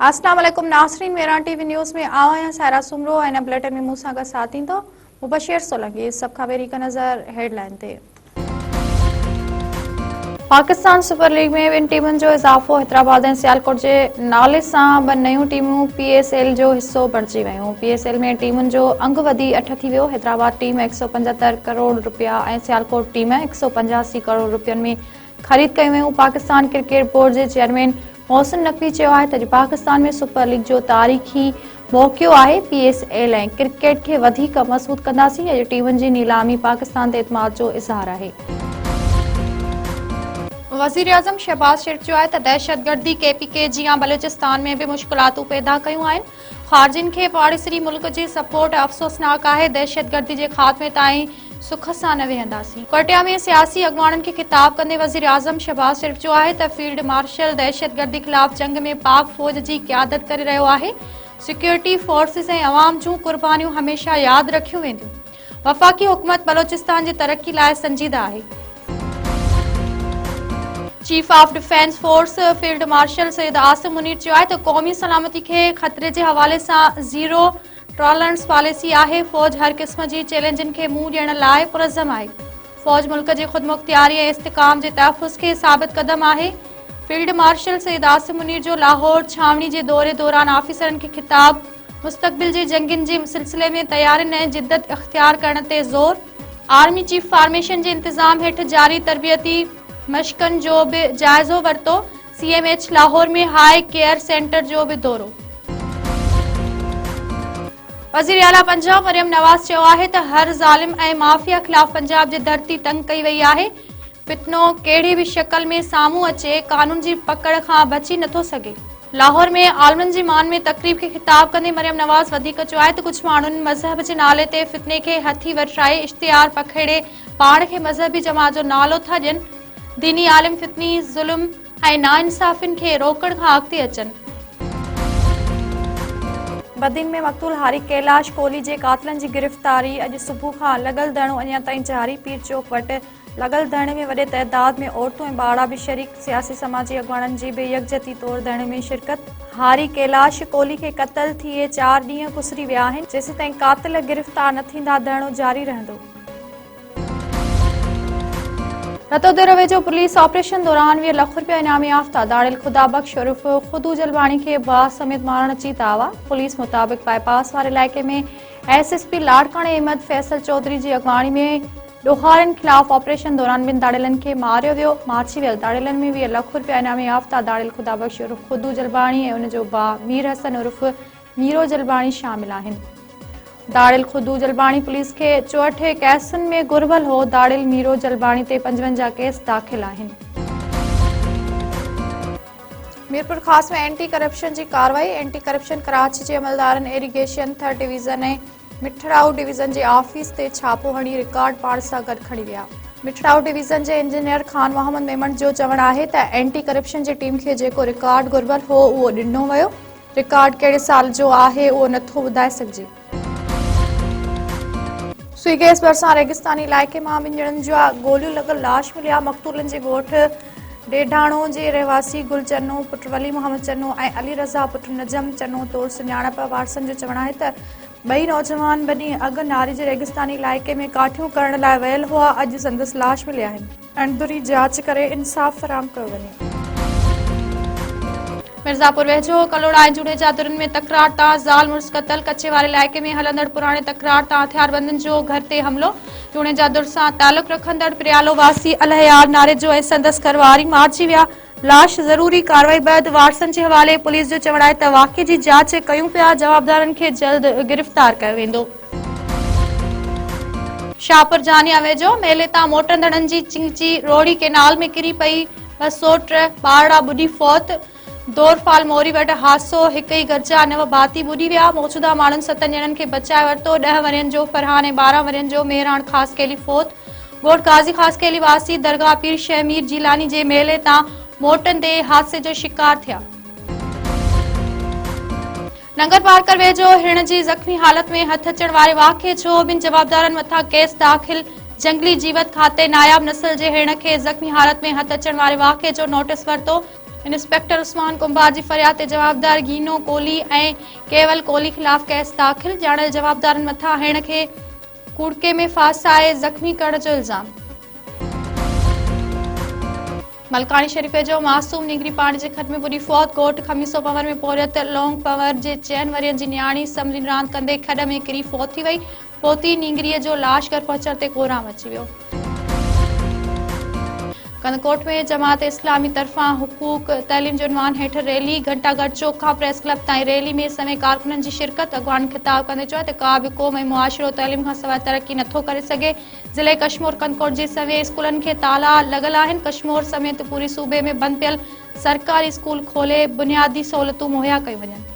अस्सलाम वालेकुम नाज़रीन, मेरान टीवी न्यूज़ में आवां सायरा सुमरो ऐं बुलेटिन में मूंसां गॾु साथ ईंदो मुबशिर सोलंकी। सभ खां पहिरीं हिक नज़र हेडलाइन ते। पाकिस्तान सुपर लीग में ॿिनि टीमुनि जो इज़ाफ़ो। हैदराबाद ऐं सियालकोट जे नाले सां ॿ नयूं टीमूं PSL जो हिसो बणिजी वयूं। PSL में टीमुनि जो अंगु वधी 8 थी वियो। हैदराबाद टीम 175 करोड़ रुपया ऐं सियालकोट टीम 185 करोड़ रुपयनि में ख़रीद कयूं वयूं। पाकिस्तान क्रिकेट बोर्ड जे चेयरमैन मोहसिन नक़वी चयो आहे त पाकिस्तान में सुपर लीग जो तारीख़ी मौक़ियो आहे। PSL ऐं क्रिकेट खे वधीक मज़बूत कंदासीं। अॼु टीमुनि जी नीलामी पाकिस्तान ते एतमाद जो इज़हार आहे। वज़ीर आज़म शहबाज शरीफ़ चयो आहे त दहशतगर्दी KPK जियां बलूचिस्तान में भी मुश्किलातूं पैदा कयूं आहिनि। ख़ारजियुनि खे पाड़ेसरी मुल्क जी सपोर्ट अफ़सोसनाक आहे। दहशतगर्दी जे ख़ात्मे ताईं सुख सां न वेहंदासीं। कोटिया में सियासी अॻवाननि खे ख़िताब कंदे वज़ीर आज़म शहबाज शरीफ़ चयो आहे त फील्ड मार्शल दहशतगर्दी ख़िलाफ़ जंग में पाक फ़ौज जी क़यादत करे रहियो आहे। सिक्योरिटी फोर्सिस ऐं अवाम जूं क़ुर्बानियूं हमेशह यादि रखियूं वेंदियूं। वफ़ाक़ी हुकूमत बलूचिस्तान जी तरक्की लाइ संजीदा आहे। Chief of defence force field marshal Syed Asim Munir चयो आहे त क़ौमी सलामती खे ख़तरे जे हवाले सां ज़ीरो टॉलरेंस पॉलिसी आहे। फ़ौज हर क़िस्म जी चैलेंजनि खे मुंहुं ॾियण लाइ पुरज़म आहे। फ़ौज मुल्क जी ख़ुदमुख़्तियारी ऐं इस्तिकाम जे तहफ़्फ़ुज़ खे साबित क़दम आहे। फील्ड मार्शल सैयद आसिम मुनीर जो लाहौर छावनी जे दौरे दौरान ऑफिसरनि खे ख़िताब। मुस्तक़बिल जी जंगियुनि जे सिलसिले में तयारियुनि ऐं जिद्दत इख्तियार करण ते ज़ोर। आर्मी चीफ फॉर्मेशन जे इंतज़ाम हेठि जारी तरबियती मशक़नि जो भी जाइज़ो वरितो। CMH लाहौर में हाई केयर सेंटर जो भी दौरो। वज़ीर आला पंजाब मरियम नवाज़ चयो आहे त हर ज़ालिम ऐं माफ़िया ख़िलाफ़ पंजाब जी धरती तंग कई वई आहे। फितनो कहिड़ी भी शक्ल में साम्हूं अचे कानून जी पकड़ खां बची नथो सघे। लाहौर में आलमनि जी मान में तक़रीब खे ख़िताब कंदे मरियम नवाज़ वधीक चयो आहे त कुझु माण्हुनि मज़हब जे नाले ते फितने खे हथी वठाए इश्तिहार पखेड़े पाण खे मज़हबी जमात जो नालो था ॾियनि। दीनी आलिम फितनी ज़ुल्म ऐं नाइंसाफ़ियुनि खे रोकण खां अॻिते अचनि। बदीन में मक़तूल हारी कैलाश कोहली जे कातिलनि जी गिरफ़्तारी। अॼु सुबुह खां लॻल धरणो अञा ताईं जारी। पीर चौक वटि लॻल धरणे में वॾे तइदाद में औरतूं ऐं ॿार भी शरीक। सियासी समाजी अॻवाननि जी बि यकजहती तौर धरणे में शिरकत। हारी कैलाश कोहली खे क़त्ल थिए 4 ॾींहं गुज़री विया आहिनि। जेसीं ताईं कातिल गिरफ़्तार न थींदा धरणो जारी रहंदो। रतोदेरो वेझो पुलिस ऑपरेशन दौरान 20 लाख रुपया इनामी याफ़्ता दाड़िल खुदाबख्श उर्फ खुदू जलबाणी खे बास समेत मारण अची तावा। पुलिस मुताबिक़ बाईपास वारे इलाइक़े में SSP लाड़काणे अहमद फैसल चौधरी जी अॻवाणी में ॾोहारियुनि ख़िलाफ़ ऑपरेशन दौरान ॿिनि दाड़िलनि खे मारियो वियो। मारिजी वियल दाड़िलनि में 20 लाख रुपया इनामी याफ़्ता दाड़िल खुदाबख्श उर्फ खुदू जलबाणी ऐं उनजो भाउ मीर हसन उर्फ मीरो जलबाणी शामिल आहिनि। दाड़िल खुदू जलबाणी पुलिस के 64 केसनि में घुरबल हो। दाड़िल मीरो जलबाणी ते 55 केस दाख़िल आहिनि। मीरपुर ख़ास में एंटी करप्शन जी कार्रवाई। एंटी करप्शन कराची जे अमलदारनि इरिगेशन 3rd डिवीज़न ऐं मिठड़ाऊ डिवीज़न जे ऑफिस ते छापो हणी रिकॉर्ड पाड़ सां गॾु खणी विया। मिठड़ाऊ डिवीज़न जे इंजीनियर खान मोहम्मद मेमन जो चवणु आहे त एंटी करप्शन जी टीम खे जेको रिकॉर्ड घुरबल हो उहो ॾिनो वियो। रिकॉर्ड कहिड़े साल जो आहे उहो नथो ॿुधाए सघिजे। सुई गैस भरिसां रेगिस्तानी इलाइक़े मां 2 ॼणनि जा गोलियूं लॻल लाश मिलिया। मक़तूलनि जे ॻोठ ॾेढाणो जे रहवासी गुल चन्नो पुट वली मोहम्मद चन्नो ऐं अली रज़ा पुट नजम चन्नो तौर सुञाणप। वारसनि जो चवणु आहे त ॿई नौजवान ॿ ॾींहं अॻु नारी जे रेगिस्तानी इलाइक़े में काठियूं करण लाइ वियल हुआ। अॼु संदसि लाश मिलिया आहिनि। अंदुरी जांच करे इंसाफ़ फराहम कयो वञे। मिर्ज़ापुर वेझो कलोड़ा ऐं जुड़ेजा दुरनि में तकरार तां ज़ाल मुड़ुस क़तल। कच्चे वारे इलाइक़े में हलंदड़ पुराणे तकरार तां हथियारबंदनि जो घर ते हमलो। जुड़ेजा दुर सां तालुक़ रखंदड़ प्रियालो वासी अलहयार नारे जो ऐं संदसि घरवारी मारिजी विया। लाश ज़रूरी कार्रवाई बैदि वारसनि जे हवाले। पुलिस जो चवणु आहे त वाक़िए जी जांच कयूं पिया। जवाबदारनि खे जल्द गिरफ़्तार कयो वेंदो। शाहपुर जानिया वेझो मेले तां मोटंदड़नि जी चिंची रोड़ी केनाल में किरी पई। 203 ॿारड़ा ॿुॾी फौत। दौरफाल मोरी वटि हादसो। हिक ई घर जा 9 भाती ॿुॾी विया। मौजूदा माण्हुनि 7 ॼणनि खे बचाए वरितो। 10 वरियनि जो फरहान ऐं 12 वरियनि जो मेहरान ख़ासि केली फौत। ॻोठ गाज़ी ख़ासि केली वासी दरगाह पीर शहमीर जीलानी जे मेले तां मोटंदे हादसे जो शिकार थिया। नंगर पार्कर वेझो हिरण जी ज़ख़्मी हालत में हथ अचण वारे वाक़िए जो 2 जवाबदारनि मथां केस दाख़िल। जंगली जीवत खाते नायाब नस्ल जे हिरण खे ज़ख़्मी हालत में हथ अचण वारे वाक़िए जो नोटिस वरितो। इंस्पेक्टर उस्मान कुंभार जी फरियाद ते जवाबदार गीनो कोहली ऐं केवल कोहली खिलाफ केस दाख़िल। ॼाणल जवाबदारनि मथां हिन खे कूड़के में फासाए ज़ख़्मी करण जो इल्ज़ाम। मलकानी शरीफ़ जो मासूम निगरी पाणी जे खॾ में ॿुॾी फौत। ॻोठ खमीसो पंवर में पहुरियत लौंग पंवर जे 4 वरियनि जी न्याणी समुंडी रांदि कंदे खॾ में किरी फौत थी वई। फोती नींगरीअ जो लाश घर पहुचण ते कोराम अची वियो। कंदकोट में जमात इस्लामी तरफ़ां हुकूक तइलीम जो उनवान हेठ रैली। घंटाघर चौक खां प्रेस क्लब ताईं रैली में समें कारकुननि जी शिरकत। अॻवान खिताब कंदे चयो त का बि क़ौम ऐं मुआशिरो तइलीम खां सवाइ तरक़ी नथो करे सघे। ज़िले कश्मीर कंदकोट जे सवें स्कूलनि खे ताला लॻल आहिनि। कश्मीर समेत पूरे सूबे में बंदि पियल सरकारी स्कूल खोले बुनियादी सहूलियतूं मुहैया कयूं वञनि।